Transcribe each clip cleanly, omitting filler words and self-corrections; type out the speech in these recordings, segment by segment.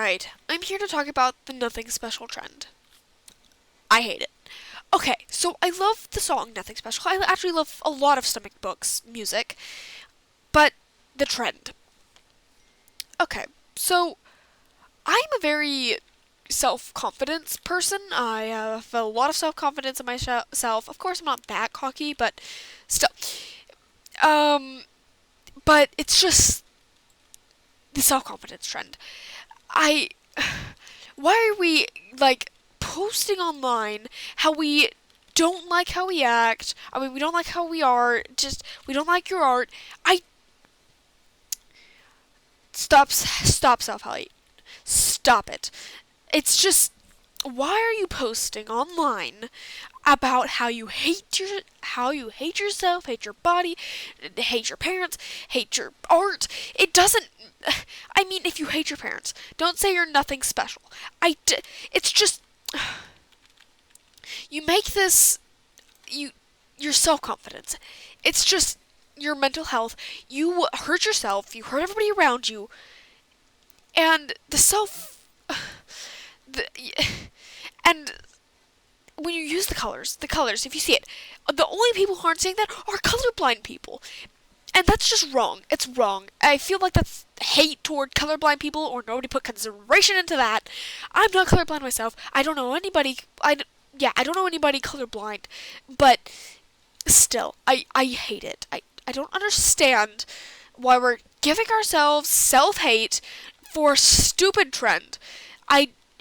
Alright, I'm here to talk about the nothing special trend. I hate it. Okay, so I love the song Nothing Special. I actually love a lot of Stomach Books music, but the trend. Okay, so I'm a very self-confidence person. I have a lot of self-confidence in myself. Of course, I'm not that cocky, but still. Um, but it's just the self-confidence trend. I why are we like posting online how we don't like how we act? I mean, we don't like how we are. Just we don't like your art. I stop self hate. Stop it. It's just why are you posting online about how you hate yourself, hate your body, hate your parents, hate your art? It doesn't. I mean, if you hate your parents, don't say you're nothing special. It's just you make this your self-confidence. It's just your mental health. You hurt yourself, you hurt everybody around you, and the and when you use the colors, if you see it, the only people who aren't saying that are colorblind people. And that's just wrong. It's wrong. I feel like that's hate toward colorblind people, or nobody put consideration into that. I'm not colorblind myself. I don't know anybody. I don't know anybody colorblind, but still, I hate it. I don't understand why we're giving ourselves self-hate for a stupid trend.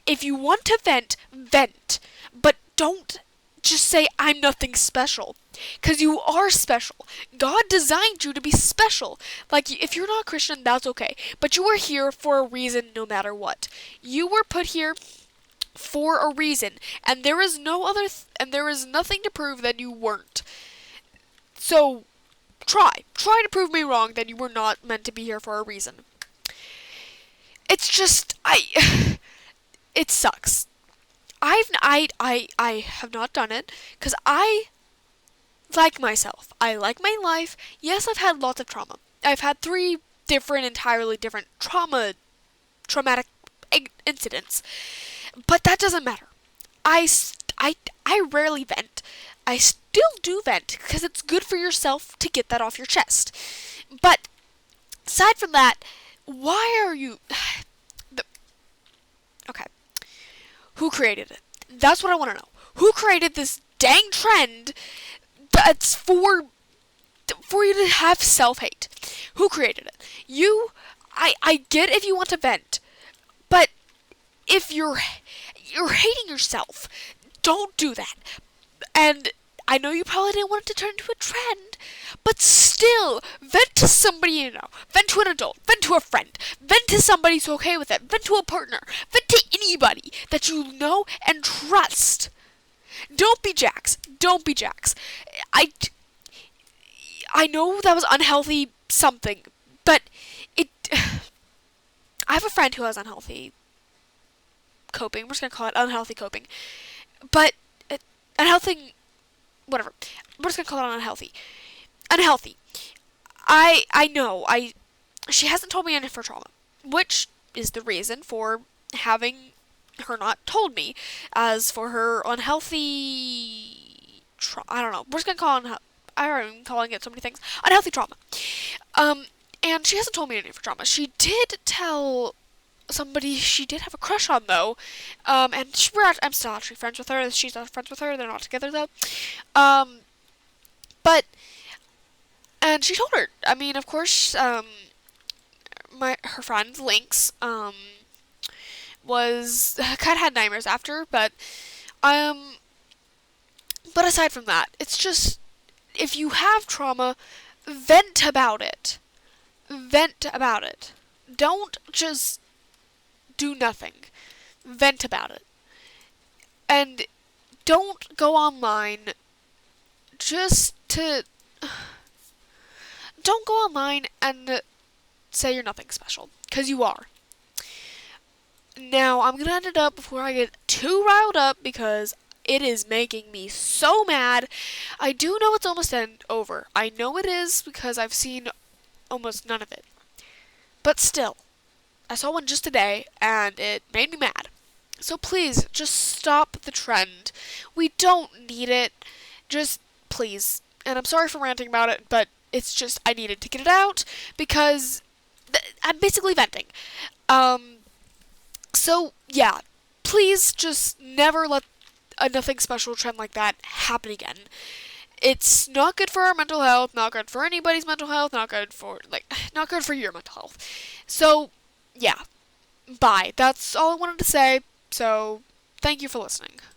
If you want to vent, vent, but don't just say I'm nothing special. Because you are special. God designed you to be special. Like, if you're not Christian, that's okay. But you are here for a reason no matter what. You were put here for a reason. And there is and there is nothing to prove that you weren't. So, try to prove me wrong that you were not meant to be here for a reason. It's just, it sucks. I have not done it because I like myself. I like my life. Yes, I've had lots of trauma. I've had 3 entirely different traumatic incidents. But that doesn't matter. I rarely vent. I still do vent because it's good for yourself to get that off your chest. But aside from that, why are you okay. Who created it? That's what I want to know. Who created this dang trend that's for you to have self-hate? Who created it? You. I get if you want to vent, but if you're hating yourself, don't do that. And I know you probably didn't want it to turn into a trend, but still, vent to somebody you know. Vent to an adult. Vent to a friend. Vent to somebody who's okay with it. Vent to a partner. Vent to anybody that you know and trust. Don't be Jax. Don't be Jax. I know that was unhealthy something, but I have a friend who has unhealthy coping. We're just gonna call it unhealthy coping. But unhealthy, whatever. We're just gonna call it unhealthy. Unhealthy. I know. She hasn't told me any of her trauma, which is the reason for having her not told me. As for her unhealthy, I don't know. We're just gonna call it. I'm calling it so many things. Unhealthy trauma. And she hasn't told me any of her trauma. She did tell somebody she did have a crush on though, and I'm still actually friends with her. She's not friends with her. They're not together though. But and she told her. I mean, of course, her friend Lynx was kind of had nightmares after, but aside from that, it's just if you have trauma, vent about it. Vent about it. Don't just do nothing. Vent about it. And don't go online just to don't go online and say you're nothing special, because you are. Now, I'm going to end it up before I get too riled up, because it is making me so mad. I do know it's almost over. I know it is, because I've seen almost none of it. But still, I saw one just today, and it made me mad. So please, just stop the trend. We don't need it. Just please. And I'm sorry for ranting about it, but it's just I needed to get it out because I'm basically venting. Um, so yeah, please just never let a nothing special trend like that happen again. It's not good for our mental health, not good for anybody's mental health, not good for your mental health. So, yeah, bye. That's all I wanted to say. So, thank you for listening.